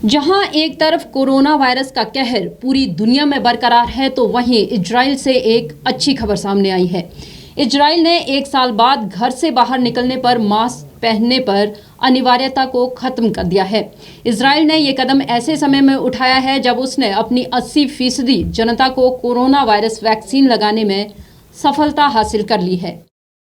जहां एक तरफ कोरोना वायरस का कहर पूरी दुनिया में बरकरार है, तो वहीं इजराइल से एक अच्छी खबर सामने आई है। इजराइल ने 1 साल बाद घर से बाहर निकलने पर मास्क पहनने पर अनिवार्यता को खत्म कर दिया है। इजराइल ने ये कदम ऐसे समय में उठाया है जब उसने अपनी 80% जनता को कोरोना वायरस वैक्सीन लगाने में सफलता हासिल कर ली है।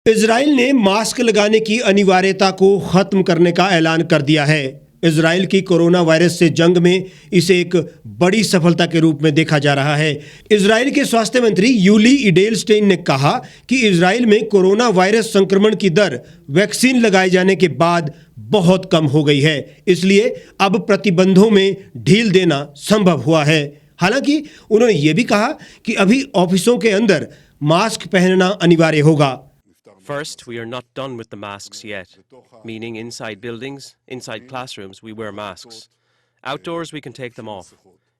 इजराइल ने मास्क लगाने की अनिवार्यता को खत्म करने का ऐलान कर दिया है। इजराइल की कोरोना वायरस से जंग में इसे एक बड़ी सफलता के रूप में देखा जा रहा है। इजराइल के स्वास्थ्य मंत्री यूली इडेलस्टेन ने कहा कि इजराइल में कोरोना वायरस संक्रमण की दर वैक्सीन लगाए जाने के बाद बहुत कम हो गई है, इसलिए अब प्रतिबंधों में ढील देना संभव हुआ है। हालांकि उन्होंने ये भी कहा कि अभी ऑफिसों के अंदर मास्क पहनना अनिवार्य होगा। First, we are not done with the masks yet, meaning inside buildings, inside classrooms, we wear masks. Outdoors, we can take them off.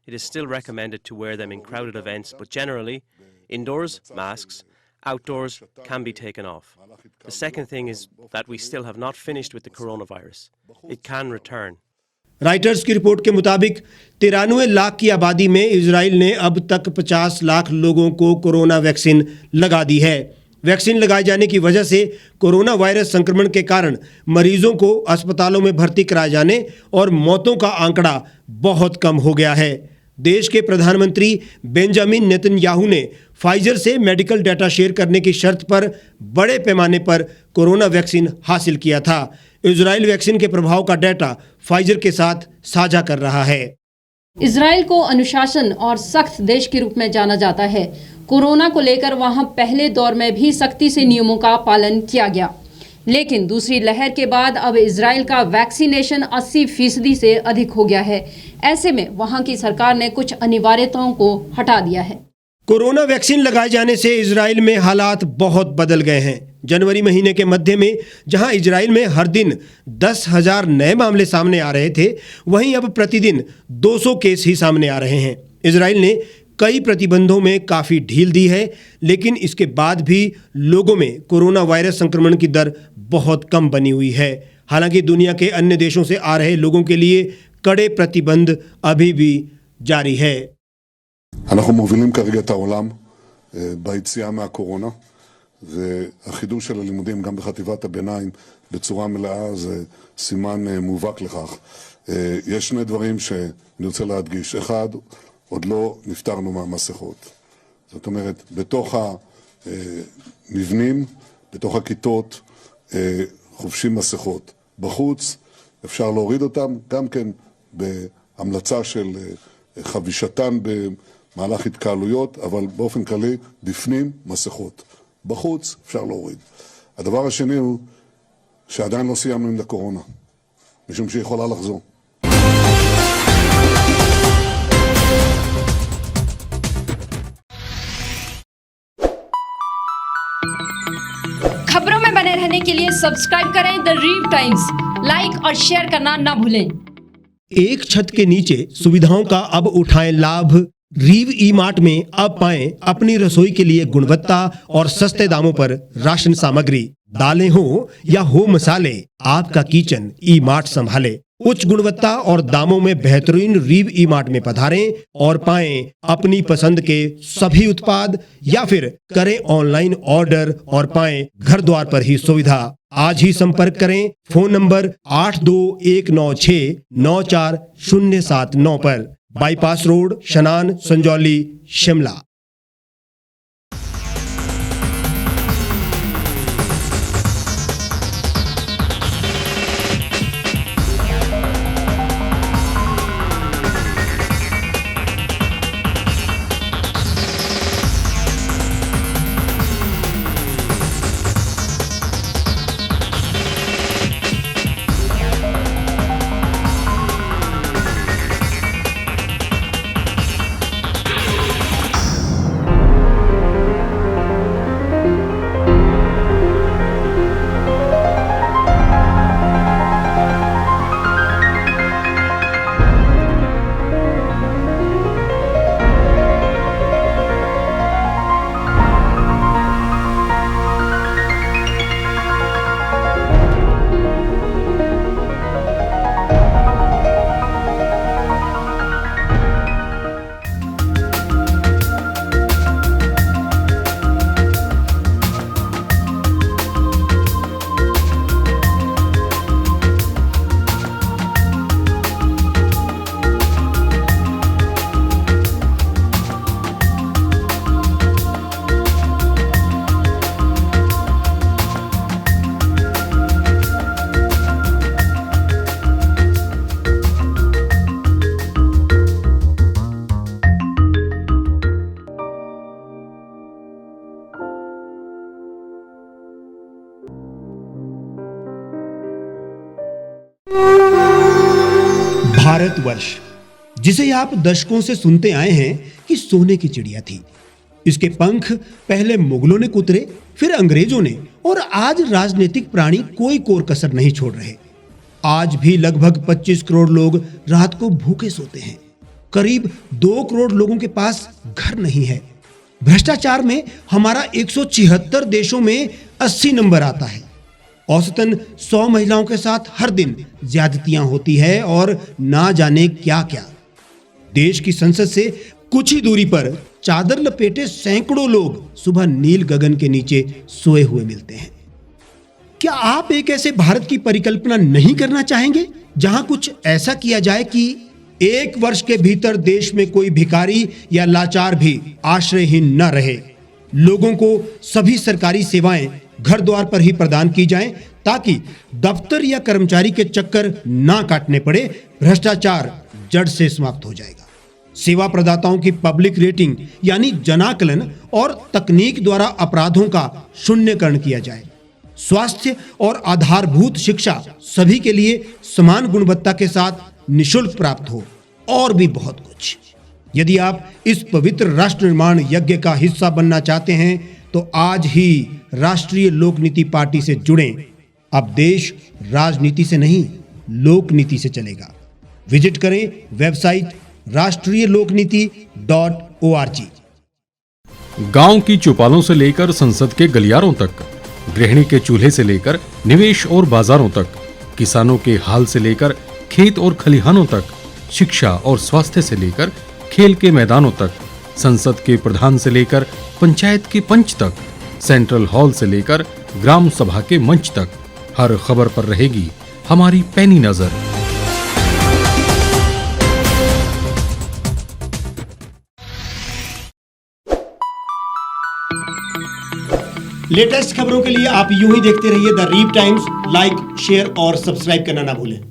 It is still recommended to wear them in crowded events, but generally, indoors, masks, outdoors can be taken off. The second thing is that we still have not finished with the coronavirus. It can return. Writers की report के मुताबिक 93 लाख की आबादी में Israel ने अब तक 50 लाख लोगों को कोरोना वैक्सीन लगा दी है। वैक्सीन लगाए जाने की वजह से कोरोना वायरस संक्रमण के कारण मरीजों को अस्पतालों में भर्ती कराए जाने और मौतों का आंकड़ा बहुत कम हो गया है। देश के प्रधानमंत्री बेंजामिन नेतन्याहू ने फाइजर से मेडिकल डाटा शेयर करने की शर्त पर बड़े पैमाने पर कोरोना वैक्सीन हासिल किया था। इजराइल वैक्सीन के प्रभाव का डाटा फाइजर के साथ साझा कर रहा है। इजराइल को अनुशासन और सख्त देश के रूप में जाना जाता है। कोरोना को लेकर वहां पहले दौर में भी सख्ती से नियमों का पालन किया गया, लेकिन दूसरी लहर के बाद अब इजराइल का वैक्सीनेशन 80% से अधिक हो गया है। ऐसे में वहां की सरकार ने कुछ अनिवार्यताओं को हटा दिया है। कोरोना वैक्सीन लगाए जाने से इजराइल में हालात बहुत बदल गए हैं। जनवरी महीने के मध्य में जहां इजराइल में हर दिन 10,000 नए मामले सामने आ रहे थे, वहीं अब प्रतिदिन 200 केस ही सामने आ रहे हैं। इजराइल ने कई प्रतिबंधों में काफ़ी ढील दी है, लेकिन इसके बाद भी लोगों में कोरोना वायरस संक्रमण की दर बहुत कम बनी हुई है। हालांकि दुनिया के अन्य देशों से आ रहे लोगों के लिए कड़े प्रतिबंध अभी भी जारी है। אנחנו מובילים כרגע את העולם ביציאה מהקורונה, והחידוש של הלימודים גם בחטיבת הביניים בצורה מלאה זה סימן מובהק לכך. יש שני דברים שאני רוצה להדגיש. אחד, עוד לא נפטרנו מהמסכות. זאת אומרת, בתוך המבנים, בתוך הכיתות, חובשים מסכות. בחוץ אפשר להוריד אותם, גם כן בהמלצה של חבישתן במהלך התקהלויות, אבל באופן כללי בפנים מסכות. בחוץ אפשר להוריד. הדבר השני הוא שעדיין לא סיימנו עם הקורונה, משום שהיא יכולה לחזור. खबरों में बने रहने के लिए सब्सक्राइब करें द रीव टाइम्स, लाइक और शेयर करना ना भूलें। एक छत के नीचे सुविधाओं का अब उठाएं लाभ। रीव ई मार्ट में अब पाएं अपनी रसोई के लिए गुणवत्ता और सस्ते दामों पर राशन सामग्री। दालें हो या हो मसाले, आपका किचन ई मार्ट संभाले। उच्च गुणवत्ता और दामों में बेहतरीन रीव ई मार्ट में पधारें और पाएं अपनी पसंद के सभी उत्पाद, या फिर करें ऑनलाइन ऑर्डर और पाएं घर द्वार पर ही सुविधा। आज ही संपर्क करें फोन नंबर 8219694079 पर। बाईपास रोड, शनान, संजौली, शिमला। भारतवर्ष, जिसे आप दशकों से सुनते आए हैं कि सोने की चिड़िया थी। इसके पंख पहले मुगलों ने कुतरे, फिर अंग्रेजों ने, और आज राजनीतिक प्राणी कोई कोर कसर नहीं छोड़ रहे। आज भी लगभग 25 करोड़ लोग रात को भूखे सोते हैं। करीब 2 करोड़ लोगों के पास घर नहीं है। भ्रष्टाचार में हमारा 176 देशों में 80 नंबर आता है। औसतन 100 महिलाओं के साथ हर दिन ज्यादतियां होती है और ना जाने क्या क्या। देश की संसद से कुछ ही दूरी पर चादर लपेटे सैकड़ों लोग सुबह नील गगन के नीचे सोए हुए मिलते हैं। क्या आप एक ऐसे भारत की परिकल्पना नहीं करना चाहेंगे जहां कुछ ऐसा किया जाए कि 1 वर्ष के भीतर देश में कोई भिखारी या लाचार भी आश्रयहीन न रहे? लोगों को सभी सरकारी सेवाएं घर द्वार पर ही प्रदान की जाएं ताकि दफ्तर या कर्मचारी के चक्कर ना काटने पड़े। भ्रष्टाचार जड़ से समाप्त हो जाएगा। सेवा प्रदाताओं की पब्लिक रेटिंग यानी जनाकलन और तकनीक द्वारा अपराधों का शून्यकरण किया जाए। स्वास्थ्य और आधारभूत शिक्षा सभी के लिए समान गुणवत्ता के साथ निशुल्क प्राप्त हो, और भी बहुत कुछ। यदि आप इस पवित्र राष्ट्र निर्माण यज्ञ का हिस्सा बनना चाहते हैं तो आज ही राष्ट्रीय लोक नीति पार्टी से जुड़ें। अब देश राजनीति से नहीं, लोक नीति से चलेगा। विजिट करें वेबसाइट rashtriyalokniti.org। गांव की चौपालों से लेकर संसद के गलियारों तक, गृहिणी के चूल्हे से लेकर निवेश और बाजारों तक, किसानों के हाल से लेकर खेत और खलिहानों तक, शिक्षा और स्वास्थ्य से लेकर खेल के मैदानों तक, संसद के प्रधान से लेकर पंचायत के पंच तक, सेंट्रल हॉल से लेकर ग्राम सभा के मंच तक, हर खबर पर रहेगी हमारी पैनी नजर। लेटेस्ट खबरों के लिए आप यूं ही देखते रहिए the reap times. Like, share और सब्सक्राइब करना ना भूलें।